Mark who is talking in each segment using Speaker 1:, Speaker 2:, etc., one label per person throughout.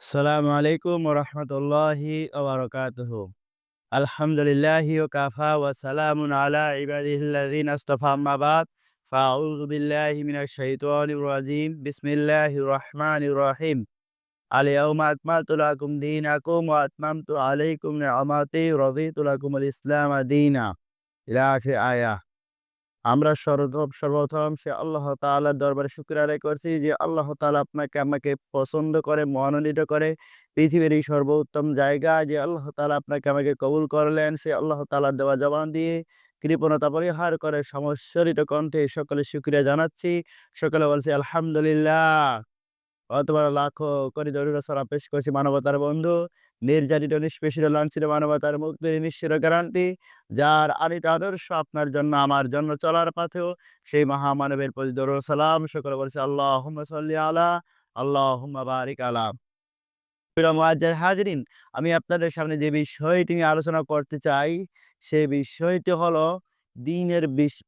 Speaker 1: আসসালামু আলাইকুম ওয়া রাহমাতুল্লাহি ওয়া বারাকাতুহু। আলহামদুলিল্লাহি ওয়া কাফা ওয়া সালামুন আলা ইবাদিহিল্লাযিনা ইসতাফা আম্মা বাদ। ফাআউযু বিল্লাহি মিনাশ শাইতানির রাজীম। বিসমিল্লাহির রাহমানির রাহিম। আল ইয়াউমা আকমালতু লাকুম দীনাকুম ওয়া আতমামতু আলাইকুম নি'মাতি ওয়া রাদিতু লাকুমুল ইসলামা দীনা। ইলা আখির আয়াহ। আমরা সর্বপ্রথম সে আল্লাহ তাআলার দরবারে শুকর আদায় করছি যে আল্লাহ তাআলা আপনাকে আমাকে পছন্দ করে, মনোনীত করে পৃথিবীর এই সর্বোত্তম জায়গা যে আল্লাহ তাআলা আপনাকে আমাকে কবুল করলেন, সে আল্লাহ তাআলার দেওয়া জবান দিয়ে কৃপণতা পরিহার করে সমস্বরিত কণ্ঠে সকলে শুকরিয়া জানাচ্ছি। সকলে বলছি আলহামদুলিল্লাহ। অতবার লাখো কোটি দরুদ সালাম পেশ করছি মানবতার বন্ধু, নির্যাতিত, নিষ্পেষিত, লাঞ্ছিত মানবতার মুক্তির নিশ্চিত গ্যারান্টি, যার আনিত আদর্শ আপনার জন্য আমার জন্য চলার পথেও সেই মহামানবের প্রতি দরুদ সালাম। সকলে বলছি আল্লাহুম্মা সাল্লি আলা, আল্লাহুম্মা বারিক আলা। প্রিয় মুআজ্জাজ হাজিরিন, আমি আপনাদের সামনে যে বিষয়টি নিয়ে আলোচনা করতে চাই, সে বিষয়টি হলো দ্বীনের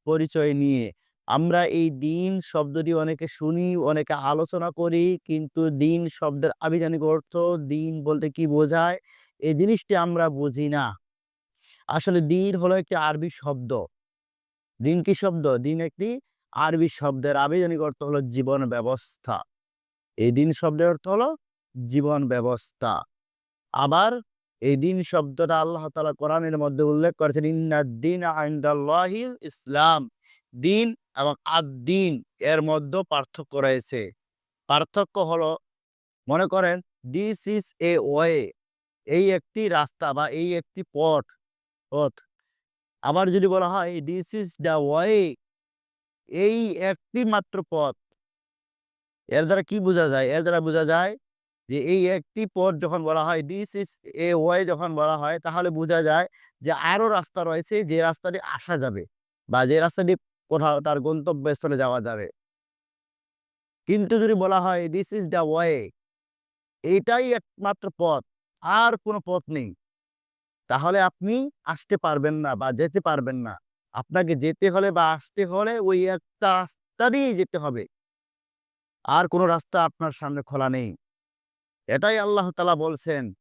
Speaker 1: পরিচয় নিয়ে। আমরা এই দ্বীন শব্দটি অনেকে শুনি, অনেকে আলোচনা করি, কিন্তু দ্বীন শব্দের আভিধানিক অর্থ, দ্বীন বলতে কি বোঝায়, এই জিনিসটি আমরা বুঝি না। আসলে দ্বীন হলো একটি আরবি শব্দ। দ্বীন কি শব্দ? দ্বীন একটি আরবি শব্দের আভিধানিক অর্থ হলো জীবন ব্যবস্থা। এই দ্বীন শব্দের অর্থ হলো জীবন ব্যবস্থা। আবার এই দিন শব্দটা আল্লাহ তাআলা কোরআনের মধ্যে উল্লেখ করেছেন, ইন্নাদ-দীনা ইনদাল্লাহিল ইসলাম। দিন এবং আদ-দীন এর মধ্যে পার্থক্য রয়েছে। পার্থক্য হলো, মনে করেন দিস ইজ এ ওয়ে, এই একটি রাস্তা বা এই একটি পথ। আবার যদি বলা হয় দিস ইজ দ্য ওয়ে, এই একটি মাত্র পথ। এর দ্বারা কি বোঝা যায়? এর দ্বারা বোঝা যায় যে এই একটি পথ যখন বলা হয়, দিস ইজ এ ওয়ে যখন বলা হয়, তাহলে বোঝা যায় যে আরো রাস্তা রয়েছে যে রাস্তা দিয়ে আসা যাবে বা যে রাস্তা দিয়ে কোথাও তার গন্তব্যস্থলে যাওয়া যাবে। কিন্তু যদি বলা হয় দিস ইজ দ্য ওয়ে, এইটাই একমাত্র পথ, আর কোনো পথ নেই, তাহলে আপনি আসতে পারবেন না বা যেতে পারবেন না। আপনাকে যেতে হলে বা আসতে হলে ওই একটা রাস্তা দিয়েই যেতে হবে। আর কোনো রাস্তা আপনার সামনে খোলা নেই। এটাই আল্লাহ তাআলা বলছেন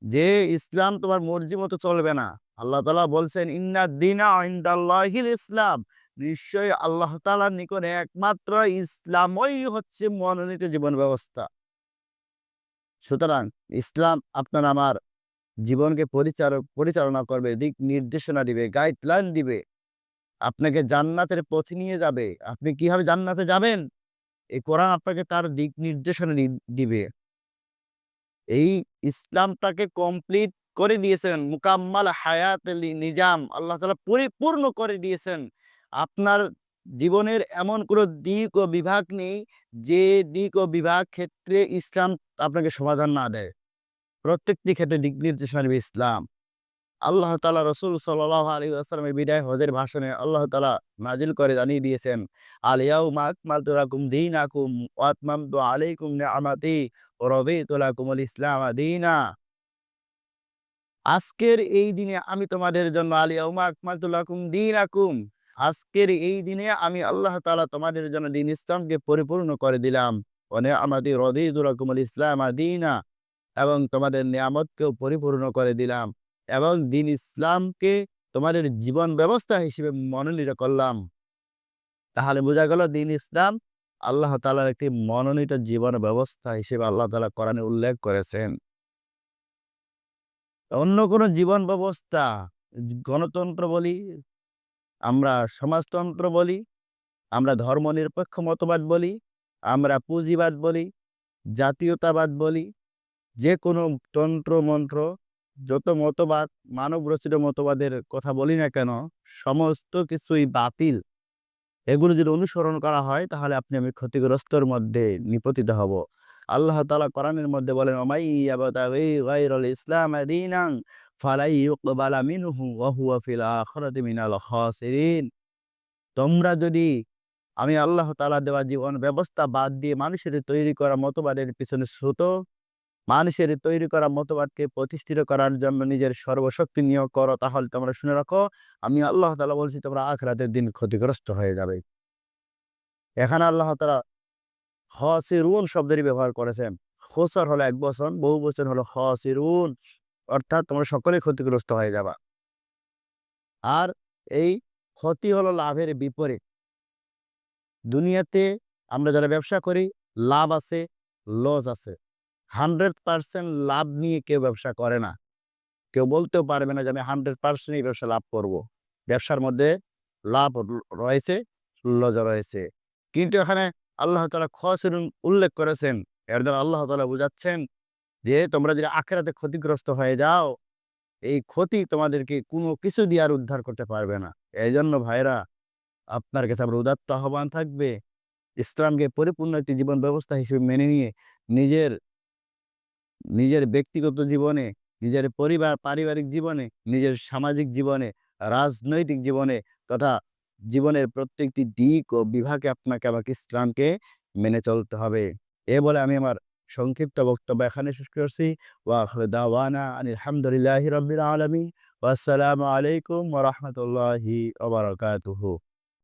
Speaker 1: যে ইসলাম তোমার মর্জি মতো চলবে না। আল্লাহ তাআলা বলছেন, ইন্নাদ-দীনা ইনদাল্লাহিল ইসলাম। নিশ্চয়ই আল্লাহ তাআলার নিকট একমাত্র ইসলামই হচ্ছে মনোনীত জীবন ব্যবস্থা। সুতরাং ইসলাম আপনার আমার জীবনকে পরিচালনা করবে, দিক নির্দেশনা দিবে, গাইডলাইন দিবে। আপনাকে জান্নাতের পথে নিয়ে যাবে। আপনি কিভাবে জান্নাতে যাবেন? এই কোরআন আপনাকে তার দিক নির্দেশনা দিবে। এই ইসলামটাকে কমপ্লিট করে দিয়েছেন। মুকাম্মাল হায়াতুল নিজাম আল্লাহ তাআলা পরিপূর্ণ করে দিয়েছেন। আপনার জীবনের এমন কোনো দিক ও বিভাগ নেই, যে দিক ও বিভাগ ক্ষেত্রে ইসলাম আপনাকে সমাধান না দেয়। প্রত্যেকটি ক্ষেত্রে দিক নির্দেশনা দিবে ইসলাম। আল্লাহ তাআলা রাসূল সাল্লাল্লাহু আলাইহি ওয়াসাল্লামের বিদায় হজের ভাষণে আল্লাহ তাআলা নাজিল করে জানিয়ে দিয়েছেন, আল ইয়াউমা আকমালতু লাকুম দীনাকুম ওয়া আতমামতু আলাইকুম নি'মাতি ওয়া রাদিতু লাকুমুল ইসলামা দীনা। আজকের এই দিনে আমি তোমাদের জন্য আল ইয়াউমা আকমালতু লাকুম দীনাকুম, আজকের এই দিনে আমি আল্লাহ তাআলা তোমাদের জন্য দ্বীন ইসলামকে পরিপূর্ণ করে দিলাম। ওয়া নি'মাতি রাদিতু লাকুমুল ইসলামা দীনা, এবং তোমাদের নিয়ামতকেও পরিপূর্ণ করে দিলাম এবং দ্বীন ইসলামকে তোমাদের জীবন ব্যবস্থা হিসেবে মনোনীত করলাম। তাহলে বোঝা গেল দ্বীন ইসলাম আল্লাহ তাআলার একটি মনোনীত জীবন ব্যবস্থা হিসেবে আল্লাহ তাআলা কোরআনে উল্লেখ করেছেন। অন্য কোনো জীবন ব্যবস্থা, গণতন্ত্র বলি, আমরা সমাজতন্ত্র বলি, আমরা ধর্মনিরপেক্ষ মতবাদ বলি, আমরা পুঁজিবাদ বলি, জাতীয়তাবাদ বলি, যে কোনো তন্ত্র-মন্ত্র, যত মতবাদ, মানব রচিত মতবাদের কথা বলি না কেন, সমস্ত কিছুই বাতিল। এগুলো যদি অনুসরণ করা হয় তাহলে আপনি আমি ক্ষতিগ্রস্তর মধ্যে নিপতিত হব। আল্লাহ তাআলা কোরআনের মধ্যে বলেন, ওমাই ইয়াবতাগি গায়রাল ইসলাম দীনান ফালাই ইউকবালা মিনহু ওয়া হুয়া ফিল আখিরাতি মিনাল খাসিরিন। তোমরা যদি আমি আল্লাহ তাআলা দেওয়া জীবন ব্যবস্থা বাদ দিয়ে মানুষের তৈরি করা মতবাদের পিছনে ছুটো, মানুষের তৈরি করা মতবাদকে প্রতিষ্ঠিত করার জন্য নিজের সর্বশক্তি নিয়োগ করো, তাহলে তোমরা শুনে রাখো, আমি আল্লাহ তাআলা বলছি তোমরা আখিরাতের দিন ক্ষতিগ্রস্ত হয়ে যাবে। এখানে আল্লাহ তাআলা খাসিরুন শব্দেরই ব্যবহার করেছেন। খুসর হলো এক বচন, বহু বচন হলো খাসিরুন। অর্থাৎ তোমরা সকলেই ক্ষতিগ্রস্ত হয়ে যাবা। আর এই ক্ষতি হলো লাভের বিপরীত। দুনিয়াতে আমরা যারা ব্যবসা করি, লাভ আছে, লস আছে। 100% লাভ নিয়ে কেউ ব্যবসা করে না। কেউ বলতেও পারবে না যে আমি 100% এই ব্যবসায় লাভ করব। ব্যবসার মধ্যে লাভ রয়েছে, লজও রয়েছে। কিন্তু এখানে আল্লাহ তাআলা খসরুন উল্লেখ করেছেন। এর দ্বারা আল্লাহ তাআলা বুঝাচ্ছেন যে তোমরা যদি আখিরাতে ক্ষতিগ্রস্ত হয়ে যাও, এই ক্ষতি তোমাদেরকে কোনো কিছু দিয়ে আর উদ্ধার করতে পারবে না। এজন্য ভাইরা, আপনার কাছে আমার উদাত্ত আহ্বান থাকবে, ইসলামকে পরিপূর্ণ একটি জীবন ব্যবস্থা হিসেবে মেনে নিয়ে নিজের নিজের ব্যক্তিগত জীবনে, নিজের পরিবার, পারিবারিক জীবনে, নিজের সামাজিক জীবনে, রাজনৈতিক জীবনে তথা জীবনের প্রত্যেকটি দিক ও বিভাগে আপনাকে আমাকে ইসলামকে মেনে চলতে হবে। এ বলে আমি আমার সংক্ষিপ্ত বক্তব্য এখানে শেষ করছি। ওয়া আখিরু দাওয়ানা আনিল হামদুলিল্লাহি রাব্বিল আলামিন। ওয়াসসালামু আলাইকুম ওয়া রাহমাতুল্লাহি ওয়া বারাকাতুহু।